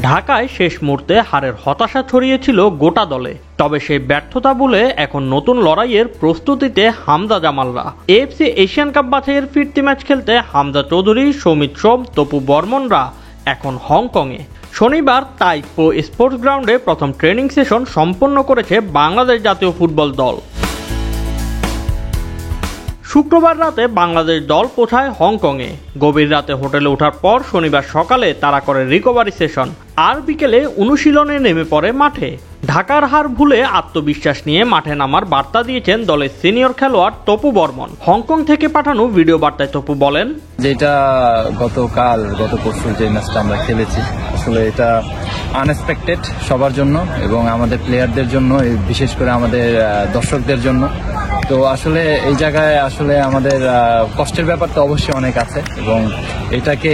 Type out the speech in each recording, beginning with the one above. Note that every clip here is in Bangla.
ঢাকায় শেষ মুহূর্তে হারের হতাশা ছড়িয়েছিল গোটা দলে, তবে সেই ব্যর্থতা ভুলে এখন নতুন লড়াইয়ের প্রস্তুতিতে হামজা জামালরা। এএফসি এশিয়ান কাপ বাছাইয়ের ফিরতি ম্যাচ খেলতে হামজা চৌধুরী, সৌমিত সোম, তপু বর্মনরা এখন হংকংয়ে। শনিবার তাইপো স্পোর্টস গ্রাউন্ডে প্রথম ট্রেনিং সেশন সম্পন্ন করেছে বাংলাদেশ জাতীয় ফুটবল দল। শুক্রবার রাতে বাংলাদেশ দল পৌঁছায় হংকংয়ে। গভীর রাতে হোটেলে ওঠার পর শনিবার সকালে তারা করে রিকভারি সেশন, আর বিকেলে অনুশীলনে নেমে পড়ে মাঠে। ঢাকার হার ভুলে আত্মবিশ্বাস নিয়ে মাঠে নামার বার্তা দিয়েছেন দলের সিনিয়র খেলোয়াড় তপু বর্মন। হংকং থেকে পাঠানো ভিডিও বার্তায় তপু বলেন, যেটা গত পরশু যে ম্যাচটা আমরা খেলেছি, আসলে এটা আনএক্সপেক্টেড সবার জন্য এবং আমাদের প্লেয়ারদের জন্য, বিশেষ করে আমাদের দর্শকদের জন্য। তো আসলে এই জায়গায় আসলে আমাদের কষ্টের ব্যাপার তো অবশ্যই অনেক আছে এবং এটাকে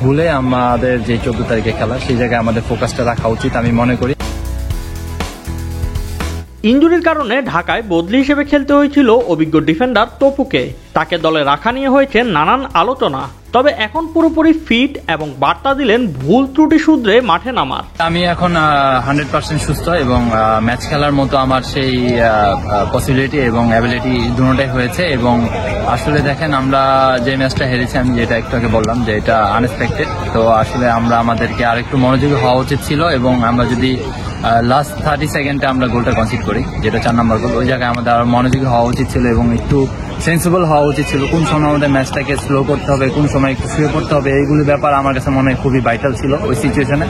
ভুলে আমাদের যে 14 তারিখে খেলা, সেই জায়গায় আমাদের ফোকাসটা রাখা উচিত আমি মনে করি। ইনজুরির কারণে ঢাকায় বদলি হিসেবে খেলতে হয়েছিল অভিজ্ঞ ডিফেন্ডার তপুকে। তাকে দলে রাখা নিয়ে হয়েছে নানান আলোচনা, তবে এখন পুরোপুরি ফিট এবং বার্তা দিলেন ভুল ত্রুটি শুধরে মাঠে নামার। আমি এখন 100% সুস্থ এবং ম্যাচ খেলার মতো আমার সেই পসিবিলিটি এবং অ্যাবিলিটি দুটোটাই হয়েছে। এবং আসলে দেখেন, আমরা যে ম্যাচটা হেরেছি, আমি যেটা একটু আগে বললাম যে এটা আনএক্সপেক্টেড। তো আসলে আমাদেরকে আরেকটু মনোযোগী হওয়া উচিত ছিল এবং আমরা যদি লাস্ট 30 সেকেন্ডে আমরা গোলটা কনসিড করি, যেটা 4 নম্বর গোল, ওই জায়গায় আমাদের আরো মনোযোগী হওয়া উচিত ছিল এবং একটু সেন্সিবল হওয়া উচিত ছিল। কোন সময় আমাদের ম্যাচটাকে স্লো করতে হবে, কোন সময় একটু শুয়ে পড়তে হবে, এইগুলি ব্যাপার আমার কাছে মনে হয় খুবই ভাইটাল ছিল ওই সিচুয়েশনে।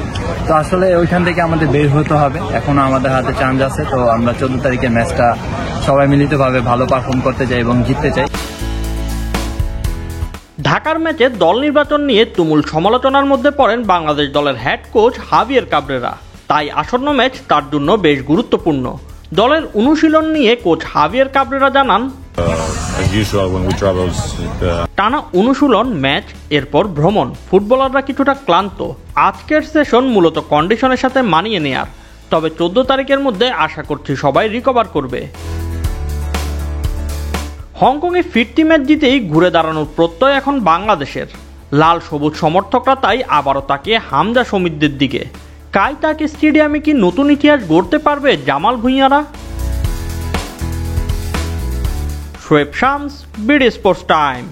তো আসলে ওইখান থেকে আমাদের বের হতে হবে, এখনো আমাদের হাতে চান্স আছে। তো আমরা 14 তারিখের ম্যাচটা সবাই মিলিতভাবে ভালো পারফর্ম করতে চাই এবং জিততে চাই। ঢাকার ম্যাচে দল নির্বাচন নিয়ে তুমুল সমালোচনার মধ্যে পড়েন বাংলাদেশ দলের হেড কোচ হাভিয়ের কাবরেরা। তাই আসন্ন ম্যাচ তার জন্য বেশ গুরুত্বপূর্ণ। দলের অনুশীলন নিয়ে কোচ হাভিয়ের কাবরেরা জানান, টানা অনুশীলন, ম্যাচ, এরপর ভ্রমণ, ফুটবলাররা কিছুটা ক্লান্ত। আজকের সেশন মূলত কন্ডিশনের সাথে মানিয়ে নেয়ার, তবে 14 তারিখের মধ্যে আশা করছি সবাই রিকভার করবে। হংকংয়ে ফিরতি ম্যাচ জিতেই ঘুরে দাঁড়ানোর প্রত্যয় এখন বাংলাদেশের। লাল সবুজ সমর্থকরা তাই আবারও তাকিয়ে হামজা সমিতদের দিকে। কাইতাক স্টেডিয়ামে কি নতুন ইতিহাস গড়তে পারবে জামাল ভুঁইয়ারা? Shoaib Shams, BD sports time.